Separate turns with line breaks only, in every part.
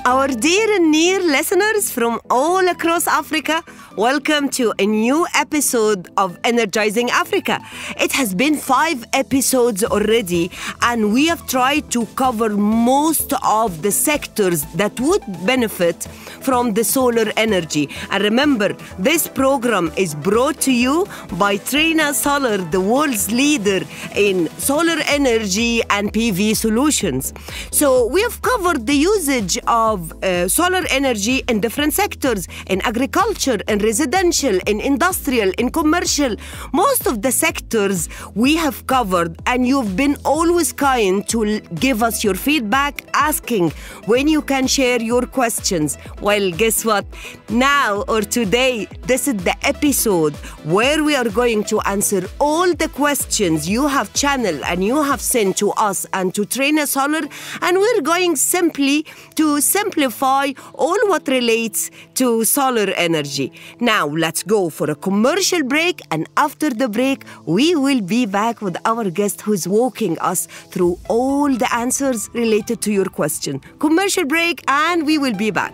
Our dear and near listeners from all across Africa, welcome to a new episode of Energizing Africa. It has been 5 episodes already, and we have tried to cover most of the sectors that would benefit from the solar energy. And remember, this program is brought to you by Trina Solar, the world's leader in solar energy and PV solutions. So we have covered the usage of solar energy in different sectors, in agriculture, in residential, in industrial, in commercial. Most of the sectors we have covered, and you've been always kind to give us your feedback, asking when you can share your questions. Well, guess what? Now or today, this is the episode where we are going to answer all the questions you have channeled and you have sent to us and to Trina Solar, and we're going simply to simplify all what relates to solar energy. Now, let's go for a commercial break, and after the break, we will be back with our guest who's walking us through all the answers related to your question. Commercial break, and we will be back.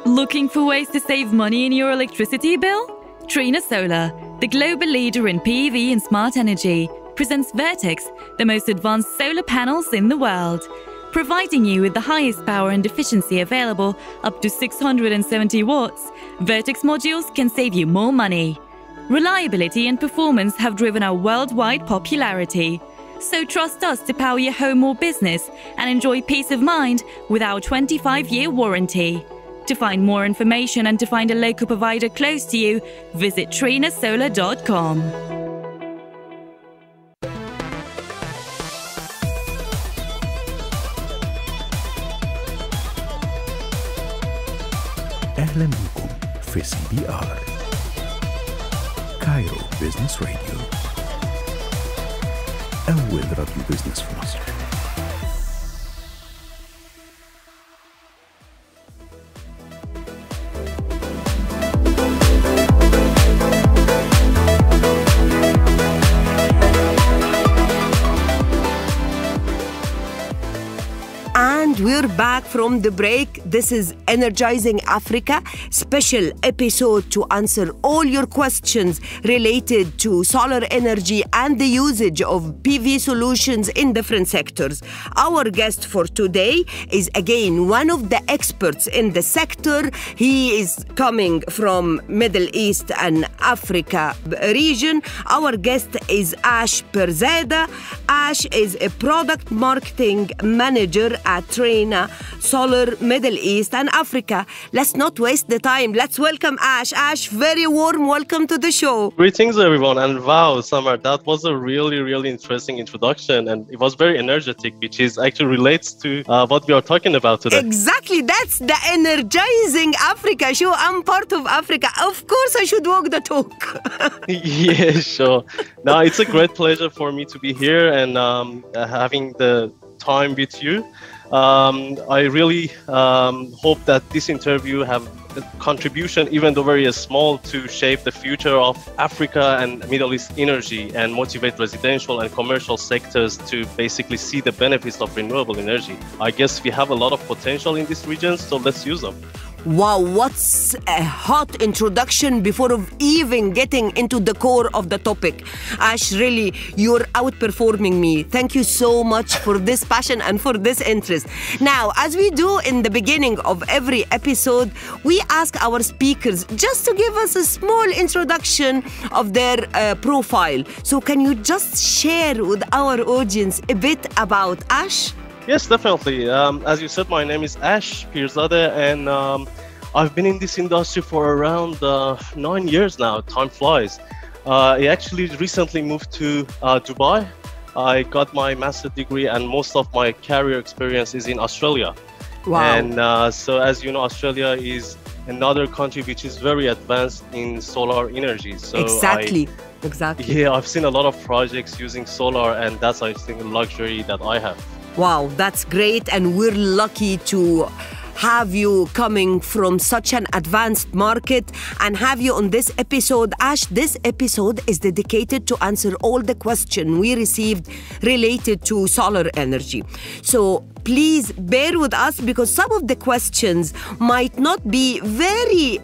Looking for ways to save money in your electricity bill? Trina Solar, the global leader in PV and smart energy, presents Vertex, the most advanced solar panels in the world. Providing you with the highest power and efficiency available, up to 670 watts, Vertex modules can save you more money. Reliability and performance have driven our worldwide popularity. So trust us to power your home or business and enjoy peace of mind with our 25-year warranty. To find more information and to find a local provider close to you, visit trinasolar.com.
أهلا بكم في CBR كايرو بيزنس راديو، أول راديو بيزنس في مصر.
We're back from the break. This is Energizing Africa, special episode to answer all your questions related to solar energy and the usage of PV solutions in different sectors. Our guest for today is again one of the experts in the sector. He is coming from Middle East and Africa region. Our guest is Ash Pirzadeh. Ash is a product marketing manager at Trina Solar Middle East and Africa. Let's not waste the time. Let's welcome Ash. Ash, very warm welcome to the show.
Greetings, everyone. And wow, Samar, that was a really, really interesting introduction. And it was very energetic, which is actually relates to what we are talking about today.
Exactly. That's the Energizing Africa show. I'm part of Africa. Of course, I should walk the talk.
Yeah, sure. Now, it's a great pleasure for me to be here and having the time with you. I really hope that this interview have a contribution, even though very small, to shape the future of Africa and Middle East energy and motivate residential and commercial sectors to basically see the benefits of renewable energy. I guess we have a lot of potential in this region, so let's use them.
Wow, what's a hot introduction before of even getting into the core of the topic. Ash, really, you're outperforming me. Thank you so much for this passion and for this interest. Now, as we do in the beginning of every episode, we ask our speakers just to give us a small introduction of their profile. So can you just share with our audience a bit about Ash?
Yes, definitely. As you said, my name is Ash Pirzadeh, and I've been in this industry for around 9 years now. Time flies. I actually recently moved to Dubai. I got my master's degree, and most of my career experience is in Australia.
Wow.
And so, as you know, Australia is another country which is very advanced in solar energy. So
Exactly.
Yeah, I've seen a lot of projects using solar, and that's, I think, a luxury that I have.
Wow, that's great, and we're lucky to have you coming from such an advanced market and have you on this episode. Ash, this episode is dedicated to answer all the questions we received related to solar energy. So please bear with us because some of the questions might not be very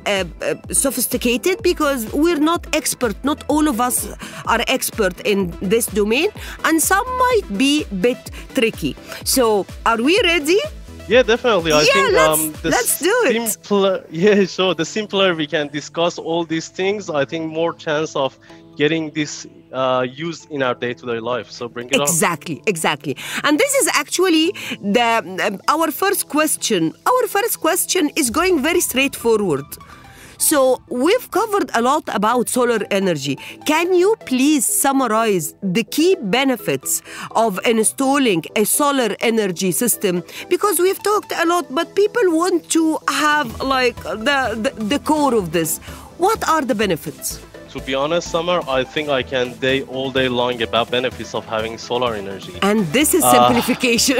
sophisticated because we're not expert. Not all of us are expert in this domain, and some might be a bit tricky. So are we ready?
Yeah, definitely. I think
let's do it.
The simpler we can discuss all these things, I think more chance of getting this used in our day-to-day life. So bring it on.
Exactly. And this is actually our first question. Our first question is going very straightforward. So we've covered a lot about solar energy. Can you please summarize the key benefits of installing a solar energy system? Because we've talked a lot, but people want to have like the core of this. What are the benefits?
To be honest, Summer, I think I can day all day long about benefits of having solar energy.
And this is simplification.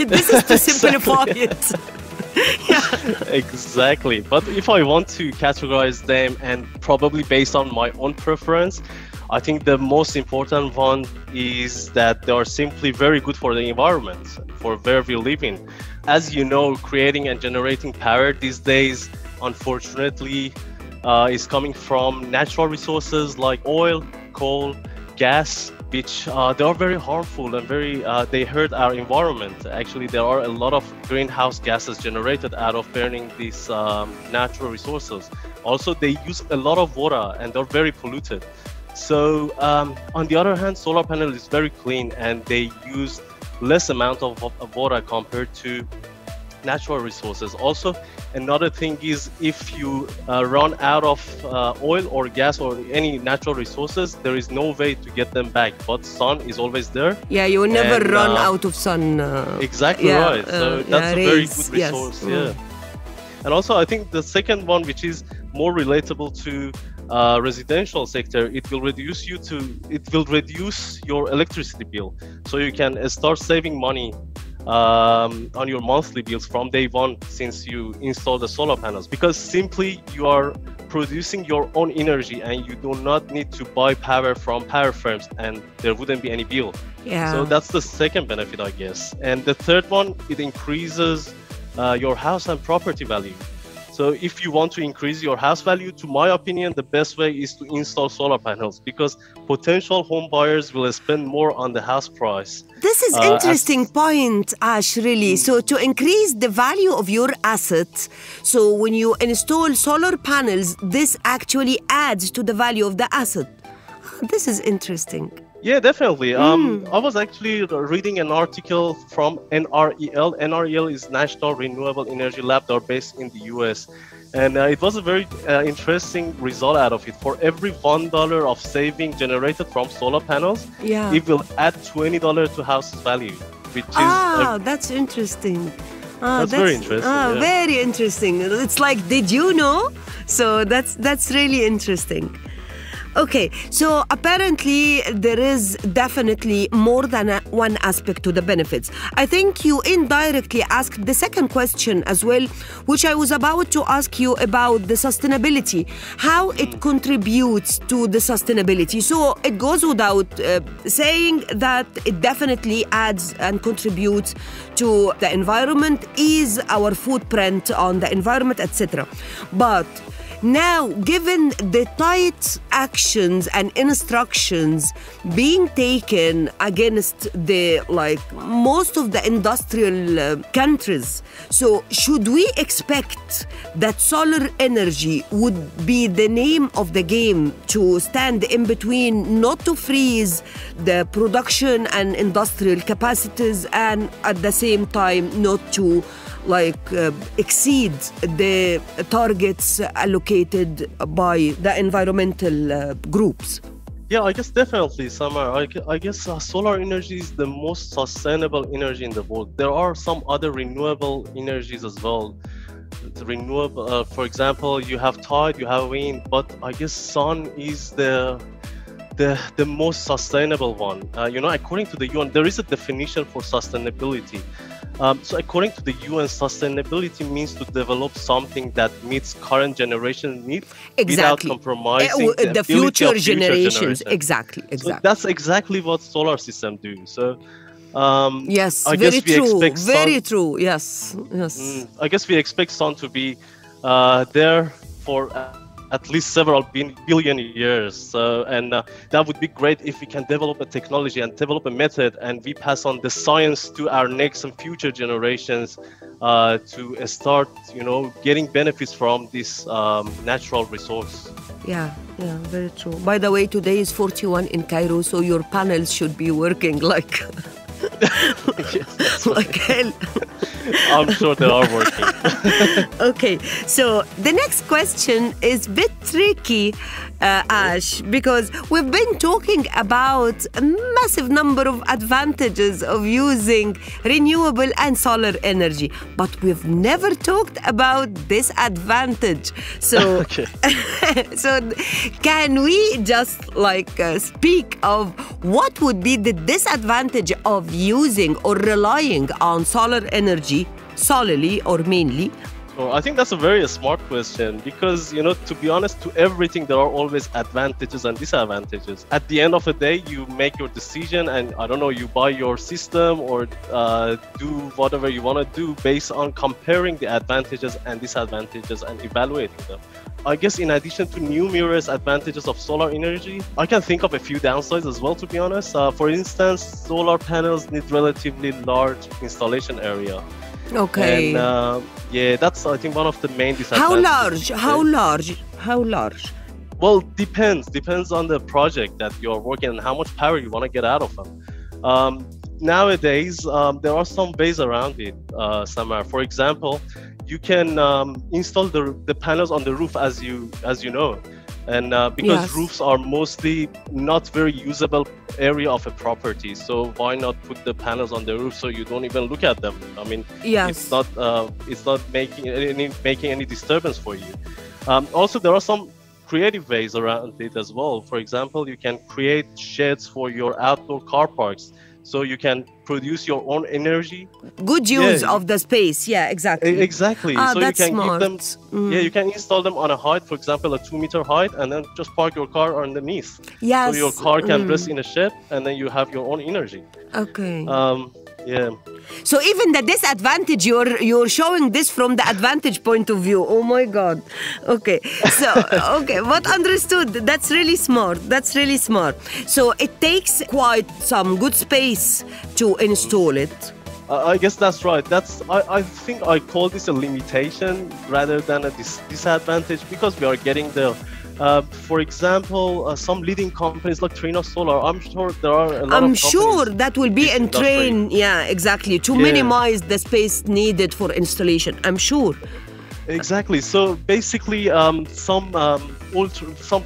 This is to simplify it.
Exactly. But if I want to categorize them and probably based on my own preference, I think the most important one is that they are simply very good for the environment, for where we live in. As you know, creating and generating power these days, unfortunately, is coming from natural resources like oil, coal, gas, which they are very harmful and they hurt our environment. Actually, there are a lot of greenhouse gases generated out of burning these natural resources. Also, they use a lot of water and they're very polluted. So on the other hand, solar panel is very clean and they use less amount of water compared to natural resources. Also, another thing is if you run out of oil or gas or any natural resources, there is no way to get them back, but sun is always there. Yeah,
you will never run out of sun.
Exactly right. So that's a very good resource. Yes. And also I think the second one, which is more relatable to residential sector, it will reduce your electricity bill, so you can start saving money on your monthly bills from day one since you install the solar panels, because simply you are producing your own energy and you do not need to buy power from power firms and there wouldn't be any bill. So that's the second benefit, I guess. And the third one, it increases your house and property value. So if you want to increase your house value, to my opinion, the best way is to install solar panels, because potential home buyers will spend more on the house price.
This is interesting point, Ash, really. So to increase the value of your assets, so when you install solar panels, this actually adds to the value of the asset. This is interesting.
Yeah, definitely. I was actually reading an article from NREL. NREL is National Renewable Energy Lab. They're based in the US. And it was a very interesting result out of it. For every $1 of saving generated from solar panels, it will add $20 to house value, which is...
that's interesting.
That's very interesting.
Very interesting. It's like, did you know? So that's really interesting. Okay, so apparently there is definitely more than one aspect to the benefits. I think you indirectly asked the second question as well, which I was about to ask you about the sustainability, how it contributes to the sustainability. So it goes without saying that it definitely adds and contributes to the environment, is our footprint on the environment, etc. But now, given the tight actions and instructions being taken against most of the industrial countries, so should we expect that solar energy would be the name of the game to stand in between, not to freeze the production and industrial capacities, and at the same time not to exceed the targets allocated by the environmental groups?
Yeah, I guess definitely, Samar. I guess solar energy is the most sustainable energy in the world. There are some other renewable energies as well. The renewable, for example, you have tide, you have wind, but I guess sun is the most sustainable one. According to the UN, there is a definition for sustainability. So according to the UN, sustainability means to develop something that meets current generation needs without compromising
the future generations. Exactly.
So that's exactly what solar systems do. So
yes,
I
very
guess we
true.
expect
Very true. Yes.
I guess we expect sun to be there for at least several billion years. So, and that would be great if we can develop a technology and develop a method, and we pass on the science to our next and future generations to start, getting benefits from this natural resource.
Yeah, very true. By the way, today is 41 in Cairo, so your panels should be working like
Yes,
like hell.
I'm sure they are working.
Okay, so the next question is a bit tricky, Ash, because we've been talking about a massive number of advantages of using renewable and solar energy, but we've never talked about disadvantage. So, so can we just speak of what would be the disadvantage of using or relying on solar energy solely or mainly?
Oh, I think that's a very smart question because, to be honest, to everything there are always advantages and disadvantages. At the end of the day, you make your decision and, you buy your system or do whatever you want to do based on comparing the advantages and disadvantages and evaluating them. I guess in addition to numerous advantages of solar energy, I can think of a few downsides as well, to be honest. For instance, solar panels need relatively large installation area.
Okay.
And that's, I think, one of the main disadvantages.
How large?
Well, depends on the project that you're working and how much power you want to get out of them. Nowadays, there are some ways around it, Samar. For example, you can install the panels on the roof as you know. And because roofs are mostly not very usable area of a property, so why not put the panels on the roof so you don't even look at them? I mean, it's not making any disturbance for you. Also, there are some creative ways around it as well. For example, you can create sheds for your outdoor car parks, so you can produce your own energy.
Good use of the space. Yeah, exactly.
Exactly. So
that's
you can
smart.
give them. You can install them on a height, for example, a 2-meter height, and then just park your car underneath.
Yes.
So your car can rest in a shed, and then you have your own energy.
Okay.
Yeah.
So even the disadvantage, you're showing this from the advantage point of view. Oh my God. Okay. So what understood? That's really smart. So it takes quite some good space to install it.
I guess that's right. I think I call this a limitation rather than a disadvantage because we are getting there. For example, some leading companies like Trina Solar, I'm sure there are a lot of companies.
I'm sure that will be in train, exactly, to minimize the space needed for installation. I'm sure.
Exactly. So basically, some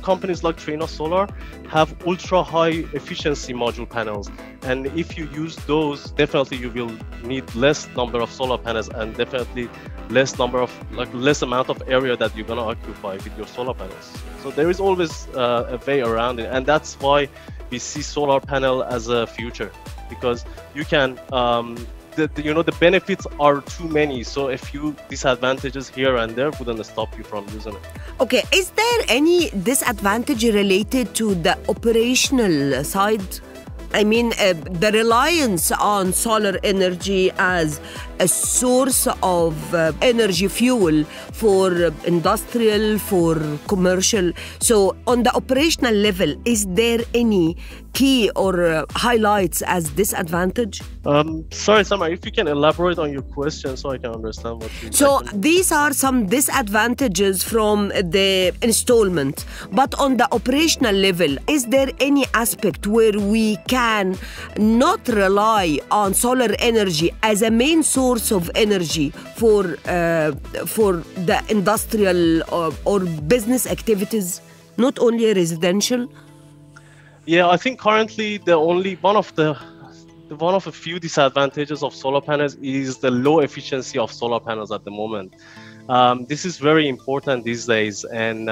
companies like Trina Solar have ultra high efficiency module panels, and if you use those, definitely you will need less number of solar panels and definitely less amount of area that you're going to occupy with your solar panels. So there is always a way around it, and that's why we see solar panel as a future, because you can the benefits are too many, so a few disadvantages here and there wouldn't stop you from using it.
Okay, is there any disadvantage related to the operational side? I mean, the reliance on solar energy as a source of energy fuel for industrial, for commercial. So on the operational level, is there any key or highlights as disadvantage?
Sorry, Samar, if you can elaborate on your question so I can understand what you
So these are some disadvantages from the installment. But on the operational level, is there any aspect where we can not rely on solar energy as a main source of energy for the industrial or business activities, not only residential?
Yeah, I think currently one of a few disadvantages of solar panels is the low efficiency of solar panels at the moment. This is very important these days, and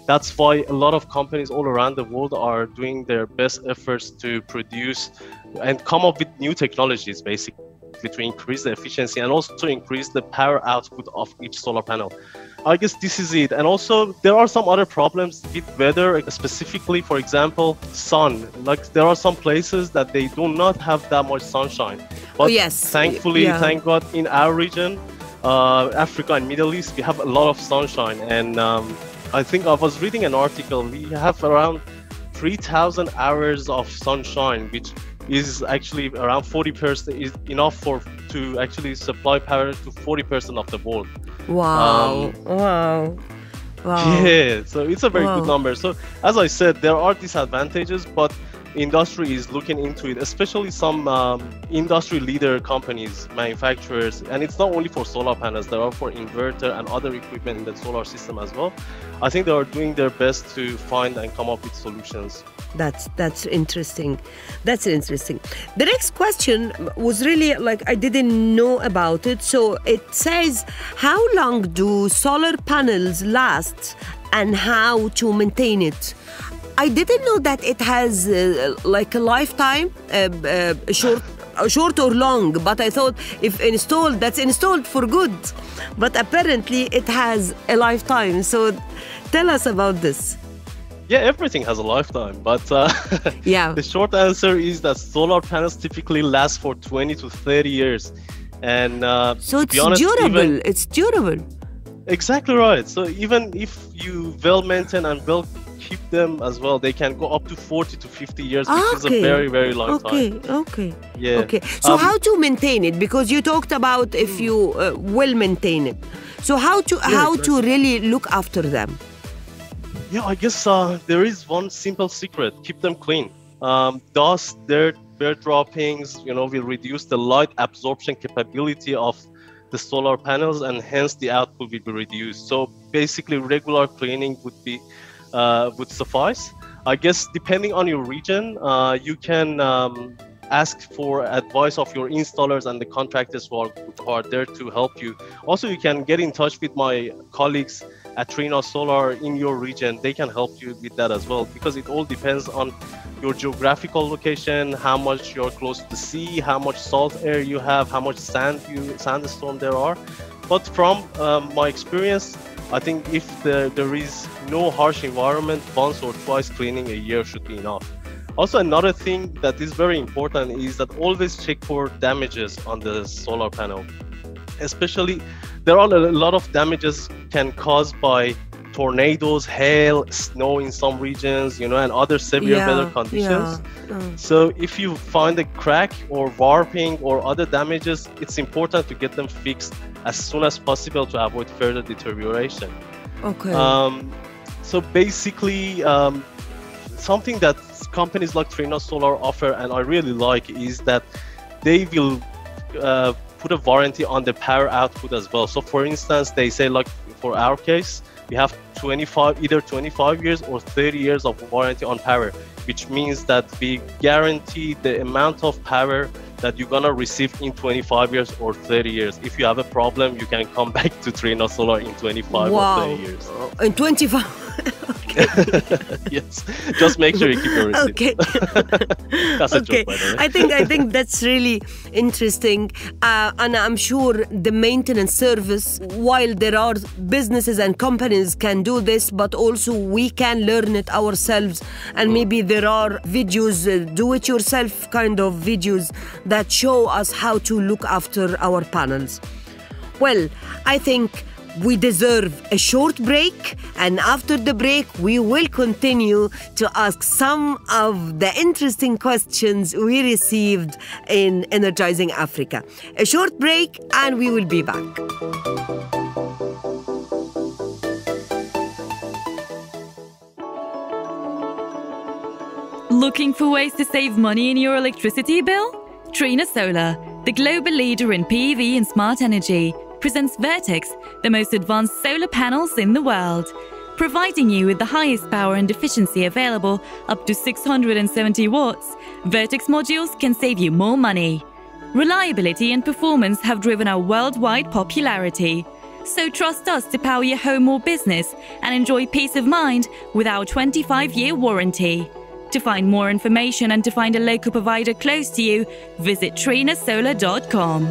that's why a lot of companies all around the world are doing their best efforts to produce and come up with new technologies, basically. basically to increase the efficiency and also to increase the power output of each solar panel. I guess this is it. And also there are some other problems with weather, specifically, for example, sun. Like there are some places that they do not have that much sunshine. But thankfully, thank God, in our region, Africa and Middle East, we have a lot of sunshine. And I think I was reading an article, we have around 3,000 hours of sunshine, which is actually around 40%, is enough to actually supply power to 40% of the world.
Wow. Wow.
Yeah, so it's a very good number. So as I said, there are disadvantages, but industry is looking into it, especially some industry leader companies, manufacturers, and it's not only for solar panels, there are for inverter and other equipment in the solar system as well. I think they are doing their best to find and come up with solutions.
That's interesting. That's interesting. The next question was really like I didn't know about it. So it says, how long do solar panels last and how to maintain it? I didn't know that it has like a lifetime, short or long, but I thought if installed, that's installed for good. But apparently it has a lifetime. So tell us about this.
Yeah, everything has a lifetime, but the short answer is that solar panels typically last for 20 to 30 years. And
so it's durable. It's durable.
Exactly right. So even if you well maintain and well keep them as well, they can go up to 40 to 50 years, which is a very, very long time.
Okay.
Yeah.
Okay. So how to maintain it? Because you talked about if you will maintain it. So how to really look after them?
Yeah, I guess there is one simple secret: keep them clean. Dust, dirt, bird droppings, will reduce the light absorption capability of the solar panels, and hence the output will be reduced. So basically, regular cleaning would suffice. I guess depending on your region, you can ask for advice of your installers and the contractors who are there to help you. Also, you can get in touch with my colleagues at Trina Solar in your region. They can help you with that as well, because it all depends on your geographical location, how much you're close to the sea, how much salt air you have, how much sandstorm there are. But from my experience, I think if there is no harsh environment, once or twice cleaning a year should be enough. Also, another thing that is very important is that always check for damages on the solar panel. Especially, there are a lot of damages can caused by tornadoes, hail, snow in some regions, and other severe weather conditions. So if you find a crack or warping or other damages, it's important to get them fixed as soon as possible to avoid further deterioration.
Okay.
So basically, something that companies like Trina Solar offer, and I really like, is that they will put a warranty on the power output as well. So for instance, they say, like for our case, we have either 25 years or 30 years of warranty on power, which means that we guarantee the amount of power that you're gonna receive in 25 years or 30 years. If you have a problem, you can come back to Trina Solar in 25 or 30 years.
In 25?
Yes, just make sure you keep your receipt.
Okay.
That's a joke, by the way.
I think that's really interesting, and I'm sure the maintenance service, while there are businesses and companies can do this, but also we can learn it ourselves, and maybe there are videos, do-it-yourself kind of videos that show us how to look after our panels. Well, I think we deserve a short break, and after the break, we will continue to ask some of the interesting questions we received in Energizing Africa. A short break, and we will be back.
Looking for ways to save money in your electricity bill? Trina Solar, the global leader in PV and smart energy, presents Vertex, the most advanced solar panels in the world. Providing you with the highest power and efficiency available, up to 670 watts, Vertex modules can save you more money. Reliability and performance have driven our worldwide popularity. So trust us to power your home or business and enjoy peace of mind with our 25-year warranty. To find more information and to find a local provider close to you, visit trinasolar.com.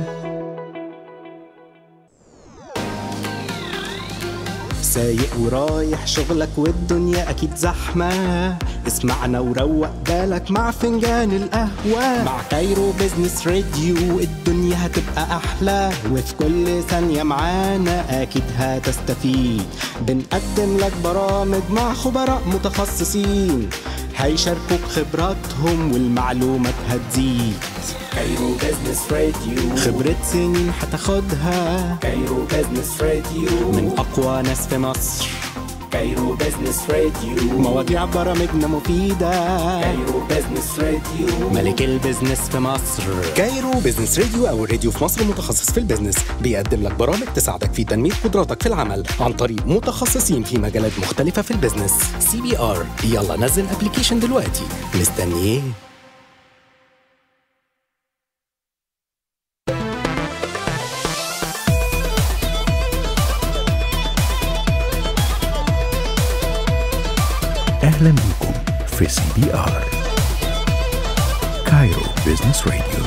سايق ورايح شغلك والدنيا أكيد زحمة، اسمعنا وروق بالك مع فنجان القهوة. مع كايرو بيزنس راديو الدنيا هتبقى أحلى، وفي كل ثانية معانا أكيد هتستفيد. بنقدم لك برامج مع خبراء متخصصين هيشاركوك خبراتهم والمعلومات هتزيد. كايرو بيزنس راديو خبرة سنين هتاخدها. كايرو بيزنس راديو من أقوى ناس في مصر. كايرو بيزنس راديو مواضيع برامجنا مفيدة. كايرو بيزنس راديو ملك البيزنس في مصر.
كايرو بيزنس راديو أو الراديو في مصر متخصص في البيزنس، بيقدم لك برامج تساعدك في تنمية قدراتك في العمل عن طريق متخصصين في مجالات مختلفة في البيزنس. CBR، يلا نزل ابلكيشن دلوقتي، مستني ايه؟
أهلا بكم في CBR كايرو بيزنس راديو،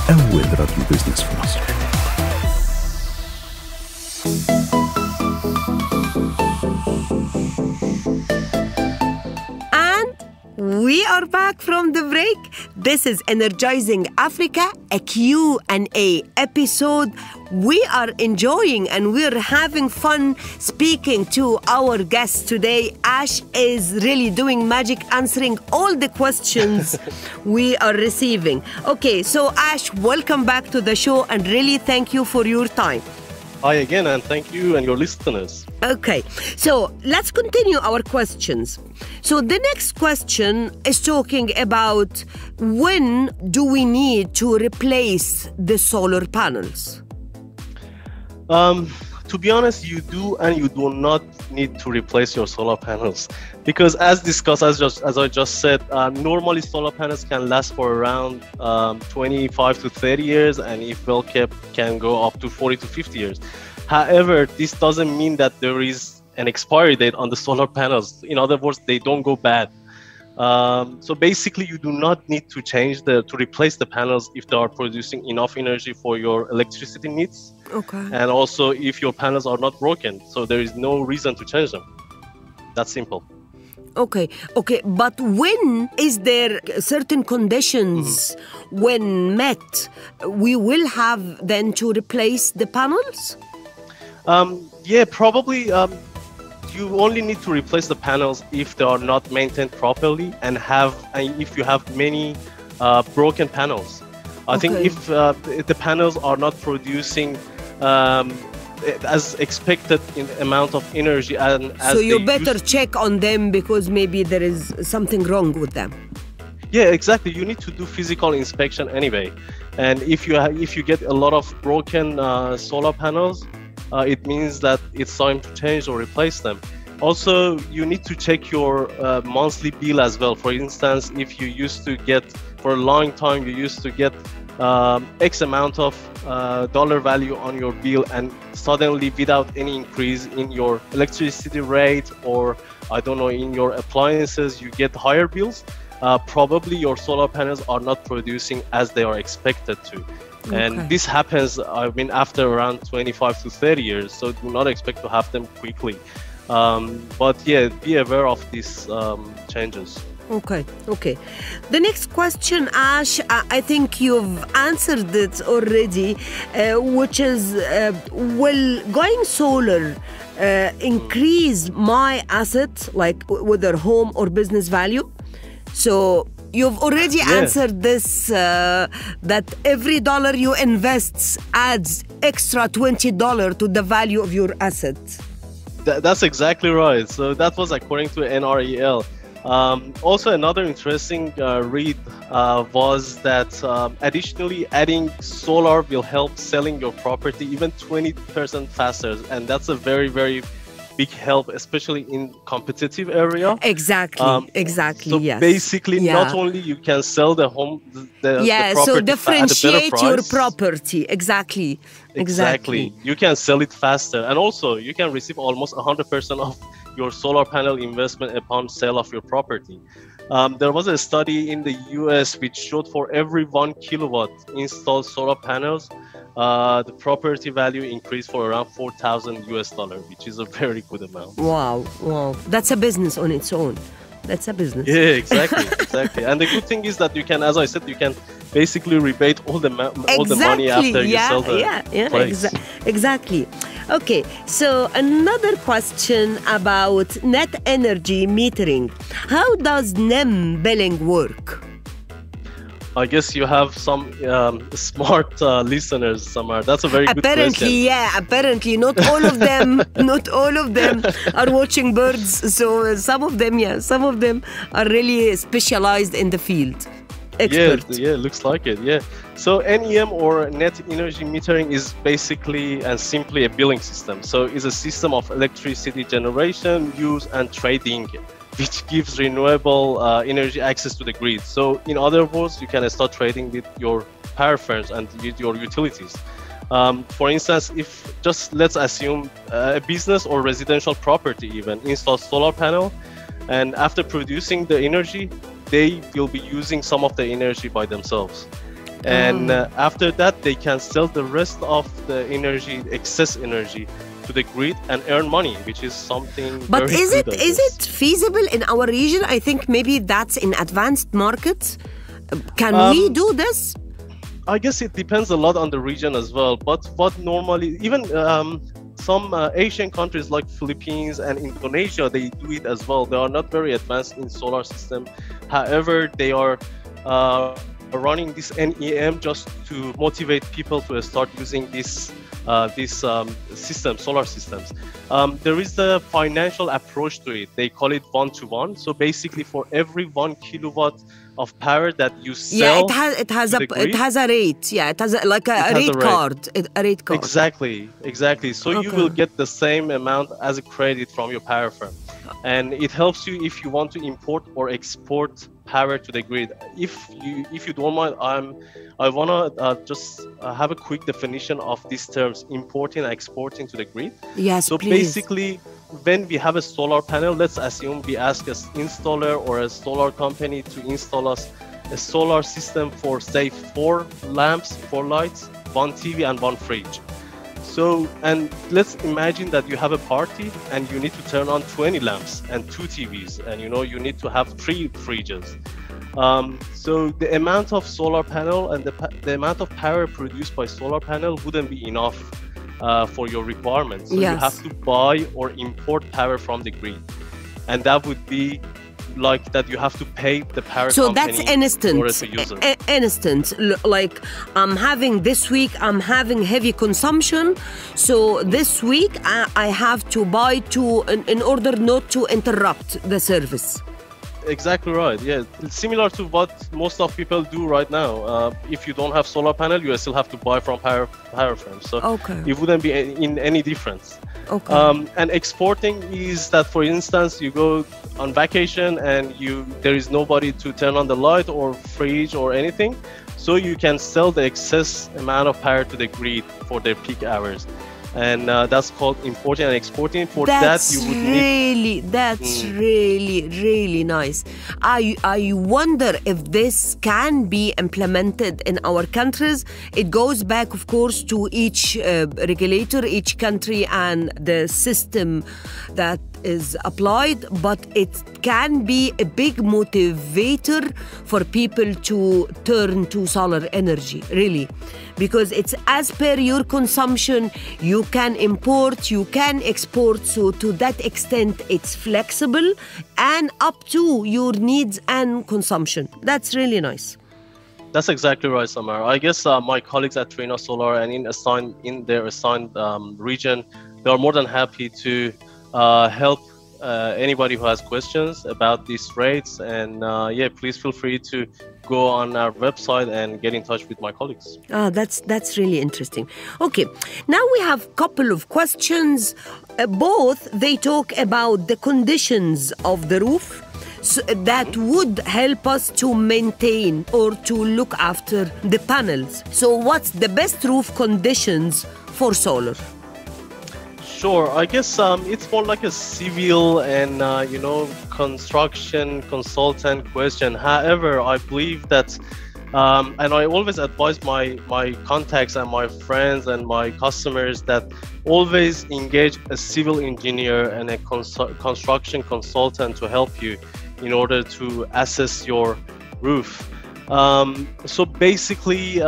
أول راديو بيزنس في مصر.
We are back from the break. This is Energizing Africa, a Q&A episode. We are enjoying and we're having fun speaking to our guest today. Ash is really doing magic, answering all the questions we are receiving. Okay, so Ash, welcome back to the show and really thank you for your time.
Hi again, and thank you and your listeners.
Okay, so let's continue our questions. So the next question is talking about when do we need to replace the solar panels?
To be honest, you do and you do not need to replace your solar panels, because as discussed, as I just said, normally solar panels can last for around 25 to 30 years, and if well kept, can go up to 40 to 50 years. However, this doesn't mean that there is an expiry date on the solar panels. In other words, they don't go bad. So basically, you do not need to to replace the panels if they are producing enough energy for your electricity needs.
Okay.
And also if your panels are not broken. So there is no reason to change them. That's simple.
Okay, but when is there certain conditions when met, we will have then to replace the panels?
Yeah, probably. You only need to replace the panels if they are not maintained properly and if you have many broken panels. I think if the panels are not producing as expected in amount of energy and as
so you better check on them because maybe there is something wrong with them.
Yeah, exactly. You need to do physical inspection anyway, and if you get a lot of broken solar panels, it means that it's time to change or replace them. Also, you need to check your monthly bill as well. For instance, if you used to get, for a long time, you used to get X amount of dollar value on your bill, and suddenly without any increase in your electricity rate or I don't know, in your appliances, you get higher bills. Probably your solar panels are not producing as they are expected to. And this happens, after around 25 to 30 years, so do not expect to have them quickly. But yeah, be aware of these changes.
Okay. The next question, Ash, I think you've answered it already, which is, will going solar increase my asset, like whether home or business value? So you've already answered this, that every dollar you invest adds extra $20 to the value of your asset.
That's exactly right. So that was according to NREL. Also, another interesting read was that additionally adding solar will help selling your property even 20% faster, and that's a very, very big help, especially in competitive area.
Exactly.
So
yes.
basically, not only you can sell the home, the property
so
at a better
differentiate
price.
your property. Exactly.
You can sell it faster, and also you can receive almost 100% of your solar panel investment upon sale of your property. There was a study in the US which showed for every 1 kilowatt installed solar panels, the property value increased for around $4,000, which is a very good amount.
Wow. That's a business on its own. That's a business.
Yeah, exactly. And the good thing is that you can, as I said, you can basically rebate all the money after you sell the place.
Exactly. Okay, so another question about net energy metering. How does NEM billing work?
I guess you have some smart listeners, Samar. That's a very good question.
Apparently, not all of them are watching birds. So some of them are really specialized in the field. Experts.
Yeah, looks like it. Yeah. So NEM or net energy metering is basically and simply a billing system. So it's a system of electricity generation, use, and trading, which gives renewable energy access to the grid. So in other words, you can start trading with your power firms and with your utilities. For instance, if let's assume a business or residential property even installs solar panel, and after producing the energy, they will be using some of the energy by themselves. And after that, they can sell the rest of the energy, excess energy, to the grid and earn money, which is something
But
very good,
is it feasible in our region? I think maybe that's in advanced markets. Can we do this?
I guess it depends a lot on the region as well. But what normally, even some Asian countries like Philippines and Indonesia, they do it as well. They are not very advanced in solar system. However, they are running this NEM just to motivate people to start using this solar systems. There is the financial approach to it. They call it one-to-one. So basically, for every 1 kilowatt of power that you sell,
it has a rate. Yeah, it has a rate card. A rate card.
Exactly. So you will get the same amount as a credit from your power firm, and it helps you if you want to import or export power to the grid. If you don't mind, I wanna just have a quick definition of these terms: importing and exporting to the grid.
Yes,
so
please.
Basically, when we have a solar panel, let's assume we ask an installer or a solar company to install us a solar system for, say, 4 lamps, 4 lights, 1 TV and 1 fridge. So, and let's imagine that you have a party and you need to turn on 20 lamps and 2 TVs, and you need to have 3 fridges. So the amount of solar panel and the amount of power produced by solar panel wouldn't be enough for your requirements. So you have to buy or import power from the grid, and that would be like that you have to pay the power company.
So that's instant.
In order to use it.
Instant. Like I'm having heavy consumption. So this week I have to buy in order not to interrupt the service.
Exactly right. Yeah, it's similar to what most of people do right now. If you don't have solar panel, you still have to buy from power firms. So it wouldn't be in any difference. And exporting is that, for instance, you go on vacation and there is nobody to turn on the light or fridge or anything, so you can sell the excess amount of power to the grid for their peak hours. And that's called importing and exporting.
That's really nice. I wonder if this can be implemented in our countries. It goes back, of course, to each regulator, each country, and the system that is applied, but it can be a big motivator for people to turn to solar energy, really, because it's as per your consumption. You can import, you can export, so to that extent it's flexible and up to your needs and consumption. That's really nice.
That's exactly right, Samar. I guess my colleagues at Trina Solar and in their assigned region, they are more than happy to help anybody who has questions about these rates. And please feel free to go on our website and get in touch with my colleagues.
That's really interesting. Okay, now we have a couple of questions. Both they talk about the conditions of the roof that would help us to maintain or to look after the panels. So what's the best roof conditions for solar?
Sure. I guess it's more like a civil and construction consultant question. However, I believe that, and I always advise my contacts and my friends and my customers that always engage a civil engineer and a construction consultant to help you in order to assess your roof. So basically,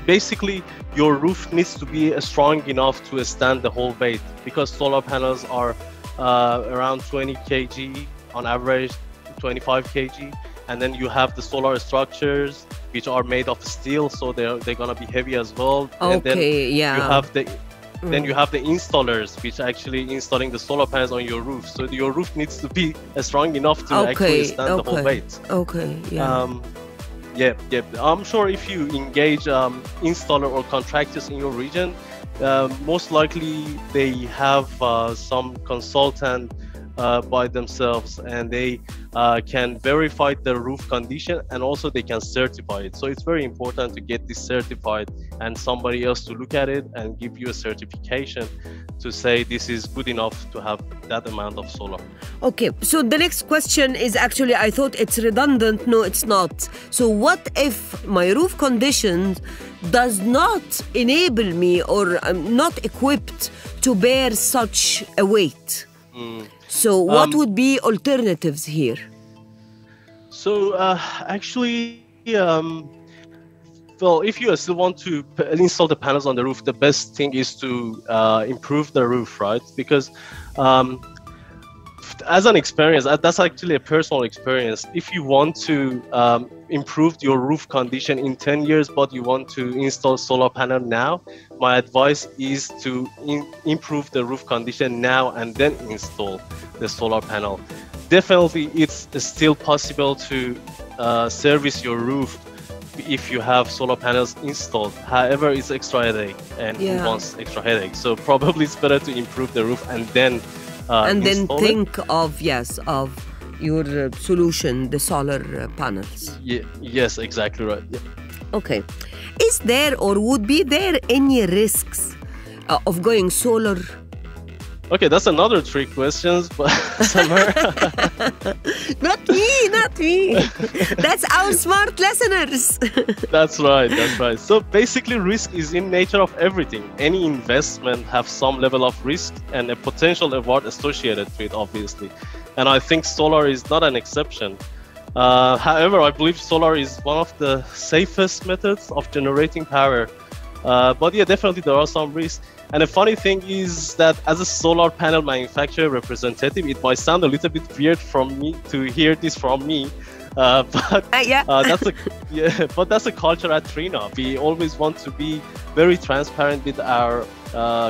basically your roof needs to be strong enough to stand the whole weight, because solar panels are around 20 kg on average, 25 kg, and then you have the solar structures which are made of steel, so they're gonna be heavy as well.
Okay,
and then
yeah.
you have the then you have the installers which are actually installing the solar panels on your roof, so your roof needs to be strong enough to actually stand the whole weight.
Okay, yeah.
Yeah. I'm sure if you engage installer or contractors in your region, most likely they have some consultant by themselves, and they can verify the roof condition, and also they can certify it. So it's very important to get this certified and somebody else to look at it and give you a certification to say this is good enough to have that amount of solar.
Okay, so the next question is actually, I thought it's redundant. No, it's not. So what if my roof conditions does not enable me, or I'm not equipped to bear such a weight? So what would be alternatives here?
So actually, well, if you still want to install the panels on the roof, the best thing is to improve the roof, right? Because as an experience, that's actually a personal experience. If you want to improve your roof condition in 10 years, but you want to install solar panel now, my advice is to improve the roof condition now and then install the solar panel. Definitely, it's still possible to service your roof if you have solar panels installed. However, it's extra headache, and who wants extra headache? So probably it's better to improve the roof and then think
of your solution, the solar panels.
Yes, exactly right. Yeah.
Okay. Is there or would be there any risks of going solar?
Okay, that's another trick question, but Summer.
Not me. That's our smart listeners.
That's right. So basically, risk is in nature of everything. Any investment have some level of risk and a potential reward associated to it, obviously. And I think solar is not an exception. However, I believe solar is one of the safest methods of generating power. But yeah, definitely there are some risks. And the funny thing is that as a solar panel manufacturer representative, it might sound a little bit weird from me to hear this from me. But that's a culture at Trina. We always want to be very transparent with our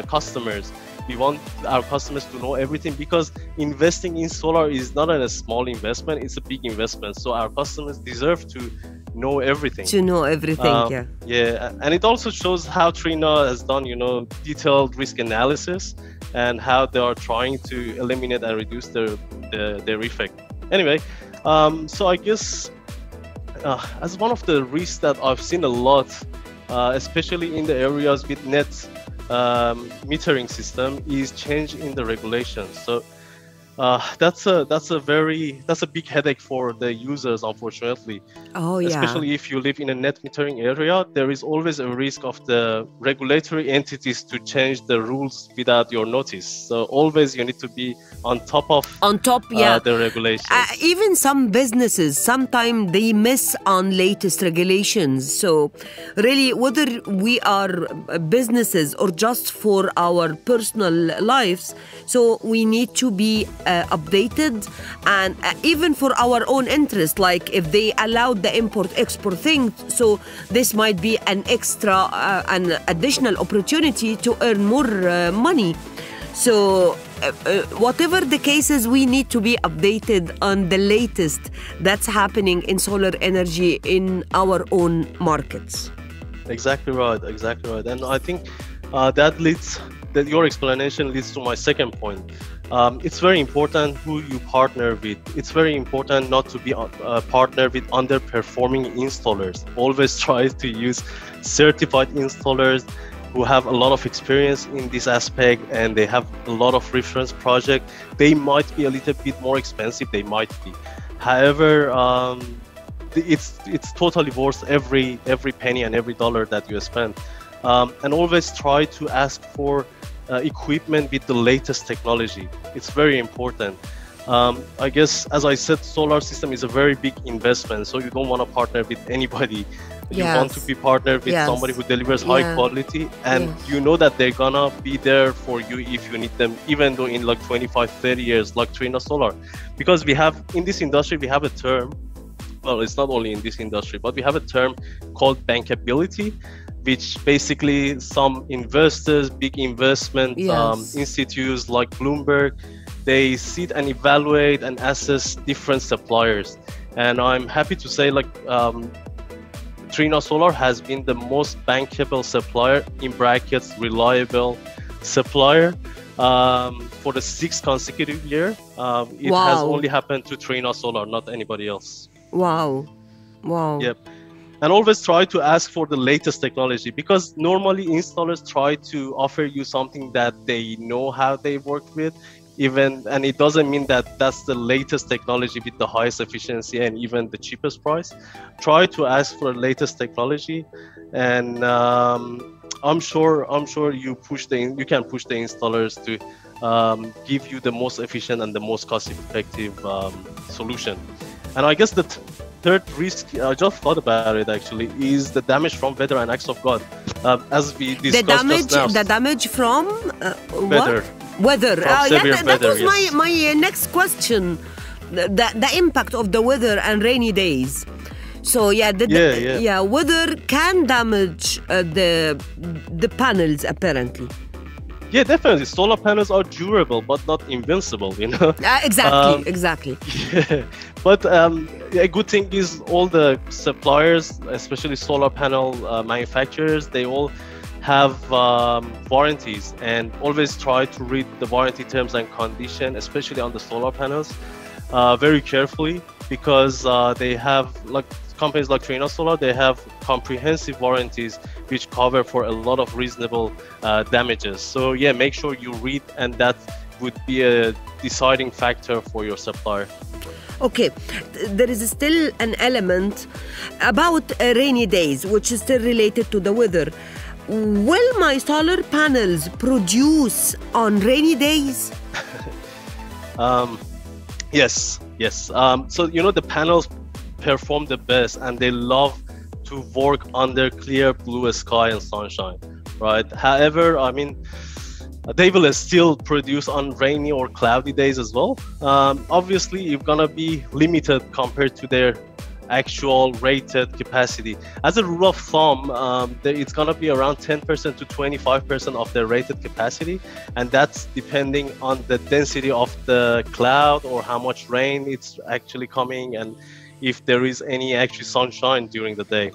customers. We want our customers to know everything, because investing in solar is not a small investment, it's a big investment. So our customers deserve to know everything.
Yeah.
And it also shows how Trina has done, detailed risk analysis, and how they are trying to eliminate and reduce their effect. Anyway, so I guess as one of the risks that I've seen a lot, especially in the areas with net metering system, is change in the regulations. So that's a big headache for the users, unfortunately. Especially if you live in a net metering area, there is always a risk of the regulatory entities to change the rules without your notice. So always you need to be on top the regulations.
Even some businesses, sometimes they miss on latest regulations. So really, whether we are businesses or just for our personal lives, so we need to be updated, and even for our own interest, like if they allowed the import-export thing, so this might be an additional opportunity to earn more money. So whatever the cases, we need to be updated on the latest that's happening in solar energy in our own markets.
Exactly right. And I think that your explanation leads to my second point. It's very important who you partner with. It's very important not to be partnered with underperforming installers. Always try to use certified installers who have a lot of experience in this aspect and they have a lot of reference project. They might be a little bit more expensive. They might be. However, it's totally worth every penny and every dollar that you spend. And always try to ask for equipment with the latest technology. It's very important. I guess, as I said, solar system is a very big investment, so you don't want to partner with anybody. You want to be partnered with somebody who delivers high quality, and you know that they're gonna be there for you if you need them, even though in like 25, 30 years, like Trina Solar. Because we have, in this industry, we have a term, well, it's not only in this industry, but we have a term called bankability, which basically some investors, big investment institutes like Bloomberg, they sit and evaluate and assess different suppliers. And I'm happy to say, like, Trina Solar has been the most bankable supplier, in brackets, reliable supplier, for the 6th consecutive year. It has only happened to Trina Solar, not anybody else.
Wow.
Yep. And always try to ask for the latest technology, because normally installers try to offer you something that they know how they work with, and it doesn't mean that that's the latest technology with the highest efficiency and even the cheapest price. Try to ask for the latest technology, and I'm sure you can push the installers to give you the most efficient and the most cost-effective solution. And I guess the third risk, I just thought about it actually, is the damage from weather and acts of God. As we discussed just now.
The damage from
weather.
Weather. That was
yes.
my next question. The impact of the weather and rainy days. So weather can damage the panels apparently.
Yeah, definitely. Solar panels are durable, but not invincible, you know.
Exactly.
Yeah. But a good thing is all the suppliers, especially solar panel manufacturers, they all have warranties, and always try to read the warranty terms and conditions, especially on the solar panels, very carefully, because they have, like companies like Trina Solar, they have comprehensive warranties which cover for a lot of reasonable damages. So yeah, make sure you read, and that would be a deciding factor for your supplier.
Okay, there is still an element about rainy days, which is still related to the weather. Will my solar panels produce on rainy days?
Yes. So, you know, the panels perform the best, and they love to work under clear blue sky and sunshine, right? However, I mean, they will still produce on rainy or cloudy days as well. Obviously, you're gonna be limited compared to their actual rated capacity. As a rule of thumb, it's gonna be around 10% to 25% of their rated capacity, and that's depending on the density of the cloud or how much rain it's actually coming, and if there is any actual sunshine during the day.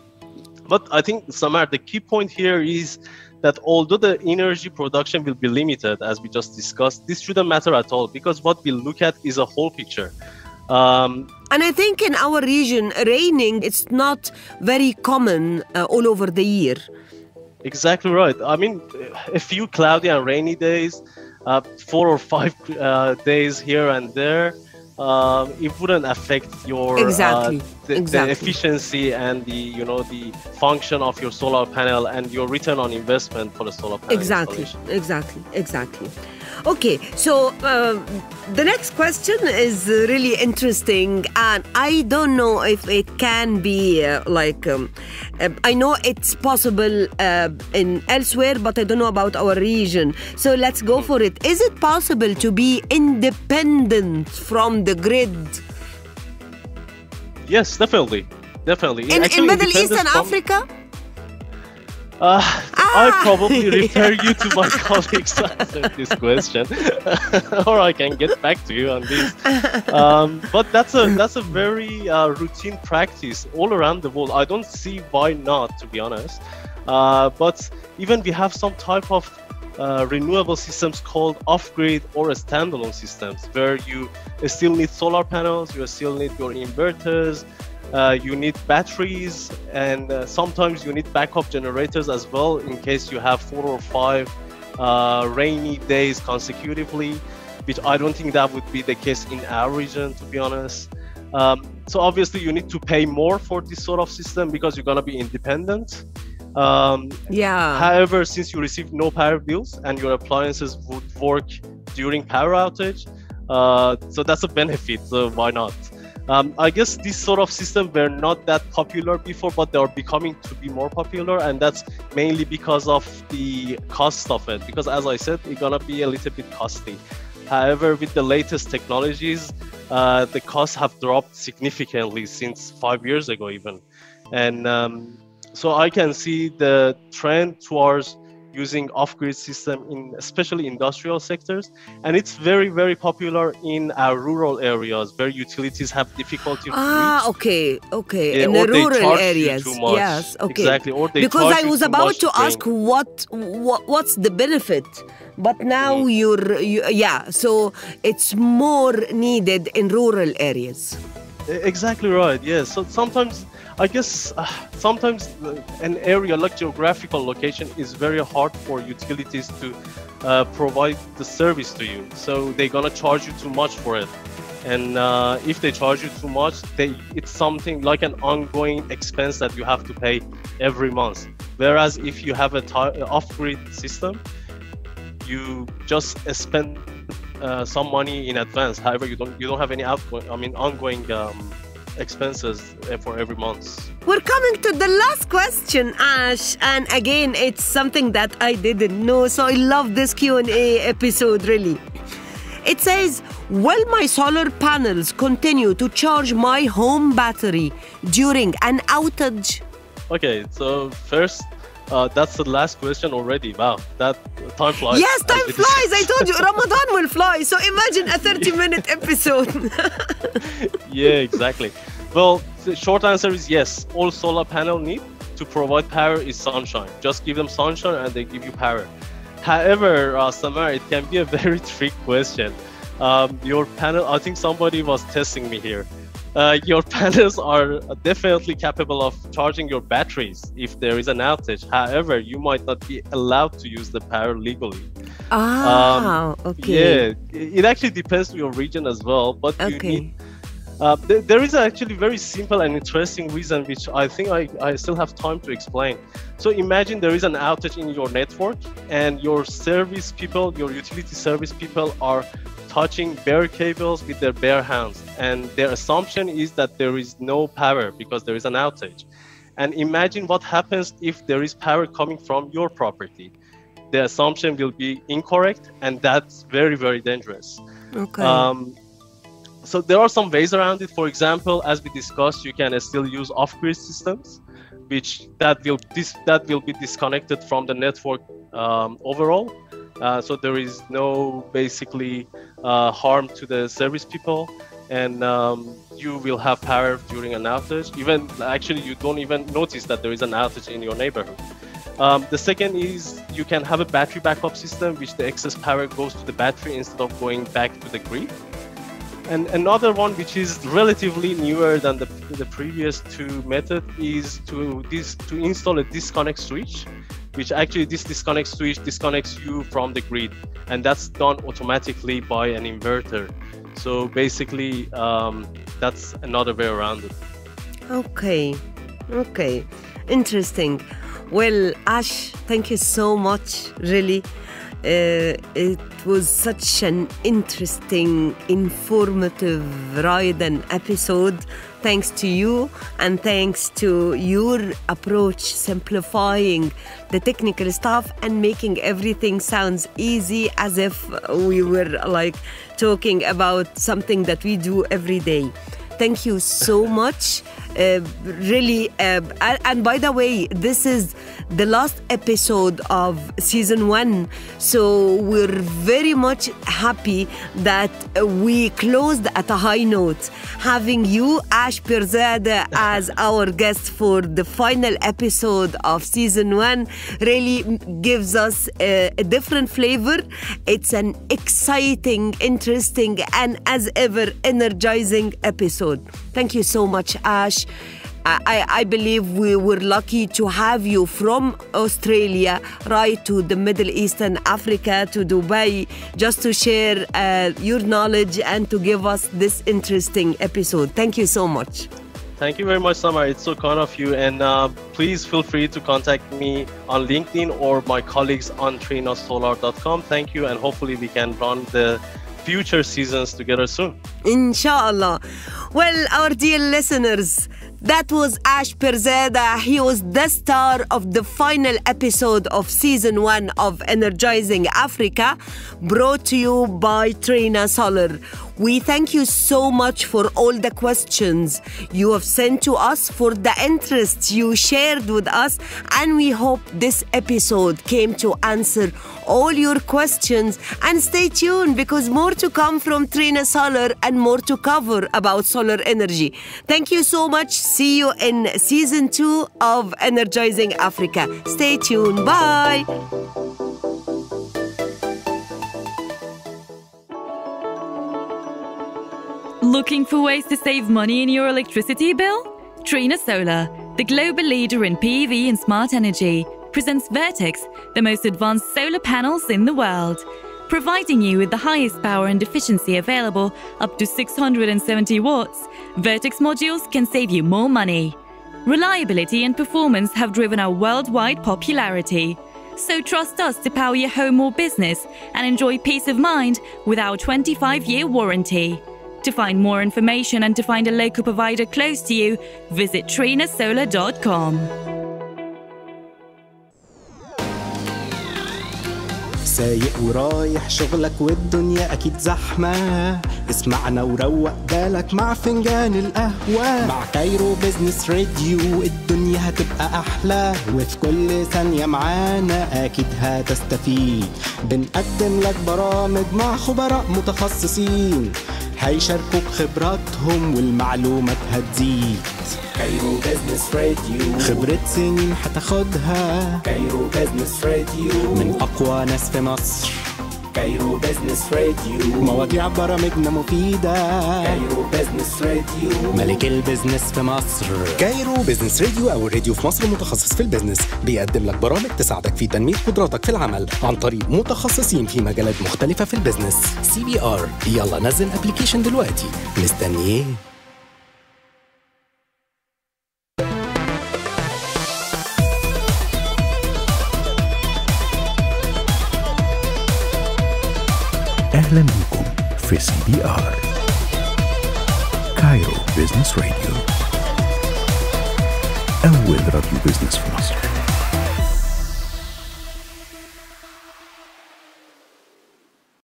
But I think, Samar, the key point here is that although the energy production will be limited, as we just discussed, this shouldn't matter at all, because what we look at is a whole picture.
And I think in our region, raining, it's not very common all over the year.
Exactly right. I mean, a few cloudy and rainy days, 4 or 5 days here and there, it wouldn't affect your the efficiency and the function of your solar panel and your return on investment for the solar panel installation. Exactly.
Okay, so the next question is really interesting, and I don't know if it can be I know it's possible in elsewhere, but I don't know about our region. So let's go for it. Is it possible to be independent from the grid?
Yes, definitely.
In Middle East and Africa?
I probably refer you to my colleagues to answer this question, or I can get back to you on this. But that's a very routine practice all around the world. I don't see why not, to be honest. But even we have some type of renewable systems called off-grid or standalone systems, where you still need solar panels, you still need your inverters, You need batteries, and sometimes you need backup generators as well in case you have 4 or 5 rainy days consecutively, which I don't think that would be the case in our region, to be honest. So obviously you need to pay more for this sort of system because you're going to be independent. However, since you receive no power bills and your appliances would work during power outage, so that's a benefit, so why not? I guess this sort of system were not that popular before, but they are becoming to be more popular, and that's mainly because of the cost of it, because as I said, it's gonna be a little bit costly. However, with the latest technologies, the costs have dropped significantly since 5 years ago even. And so I can see the trend towards using off-grid system in especially industrial sectors, and it's very, very popular in our rural areas where utilities have difficulty to reach.
Okay.
Yeah,
in the
or they
rural
charge you
areas.
too much.
Yes, okay.
Exactly. Or they
because
charge
I
you
was
too
about
much
to ask
drain.
what's the benefit, but now so it's more needed in rural areas.
Exactly right. Yes. So sometimes, I guess, sometimes an area like geographical location is very hard for utilities to provide the service to you. So they're gonna charge you too much for it. And if they charge you too much, it's something like an ongoing expense that you have to pay every month. Whereas if you have an off-grid system, you just spend some money in advance. However, you don't have any ongoing expenses for every month.
We're coming to the last question, Ash, and again, it's something that I didn't know, so I love this Q&A episode, really. It says, will my solar panels continue to charge my home battery during an outage?
Okay, so first, that's the last question already. Wow, that time flies.
Yes, time flies. I told you, Ramadan will fly. So imagine a 30-minute episode.
Yeah, exactly. Well, the short answer is yes. All solar panel need to provide power is sunshine. Just give them sunshine and they give you power. However, Samar, it can be a very tricky question. Your panel, I think somebody was testing me here. Your panels are definitely capable of charging your batteries if there is an outage. However, you might not be allowed to use the power legally.
Okay.
Yeah, it actually depends on your region as well. But you need. There is actually very simple and interesting reason which I think I still have time to explain. So imagine there is an outage in your network and your service people, your utility service people are touching bare cables with their bare hands, and their assumption is that there is no power because there is an outage. And imagine what happens if there is power coming from your property. The assumption will be incorrect, and that's very, very dangerous.
Okay.
So there are some ways around it. For example, as we discussed, you can still use off-grid systems, which that will be disconnected from the network overall. So there is no basically harm to the service people, and you will have power during an outage. Even actually, you don't even notice that there is an outage in your neighborhood. The second is you can have a battery backup system, which the excess power goes to the battery instead of going back to the grid. And another one, which is relatively newer than the previous two methods, is to install a disconnect switch, which actually this disconnect switch disconnects you from the grid, and that's done automatically by an inverter. So basically, that's another way around it.
Okay, interesting. Well, Ash, thank you so much, really. It was such an interesting, informative ride and episode. Thanks to you, and thanks to your approach, simplifying the technical stuff and making everything sounds easy, as if we were like talking about something that we do every day. Thank you so much. Really, and by the way, this is the last episode of season 1, so we're very much happy that we closed at a high note, having you, Ash Pirzadeh, as our guest for the final episode of season 1 really gives us a different flavor. It's an exciting, interesting, and as ever energizing episode. episode. Thank you so much, Ash. I believe we were lucky to have you from Australia right to the Middle East and Africa to Dubai just to share your knowledge and to give us this interesting episode. Thank you so much.
Thank you very much, Samar. It's so kind of you. And please feel free to contact me on LinkedIn or my colleagues on trinasolar.com. Thank you. And hopefully we can run the future seasons together soon.
Inshallah. Well, our dear listeners, that was Ash Pirzadeh. He was the star of the final episode of Season 1 of Energizing Africa, brought to you by Trina Solar. We thank you so much for all the questions you have sent to us, for the interest you shared with us, and we hope this episode came to answer all your questions. And stay tuned, because more to come from Trina Solar and more to cover about solar energy. Thank you so much. See you in Season 2 of Energizing Africa. Stay tuned. Bye.
Looking for ways to save money in your electricity bill? Trina Solar, the global leader in PV and smart energy, presents Vertex, the most advanced solar panels in the world. Providing you with the highest power and efficiency available, up to 670 watts, Vertex modules can save you more money. Reliability and performance have driven our worldwide popularity. So trust us to power your home or business and enjoy peace of mind with our 25-year warranty. To find more information and to find a local provider close to you, visit trinasolar.com.
سايق ورايح شغلك والدنيا أكيد زحمة، اسمعنا وروق بالك مع فنجان القهوة. مع كايرو بيزنس راديو الدنيا هتبقى أحلى، وفي كل ثانية معانا أكيد هتستفيد. بنقدم لك برامج مع خبراء متخصصين هيشاركوك خبراتهم والمعلومات هتزيد. كايرو بيزنس راديو خبرة سنين هتاخدها. كايرو بيزنس راديو من أقوى ناس في مصر. كايرو بيزنس راديو مواضيع برامجنا مفيدة. كايرو بيزنس راديو ملك البيزنس في مصر.
كايرو بيزنس راديو أو الراديو في مصر متخصص في البيزنس، بيقدم لك برامج تساعدك في تنمية قدراتك في العمل عن طريق متخصصين في مجالات مختلفة في البيزنس. CBR. يلا نزل ابلكيشن دلوقتي، مستنيه.
أهلا بكم في CBR كايرو بيزنس راديو، أول راديو بيزنس في مصر.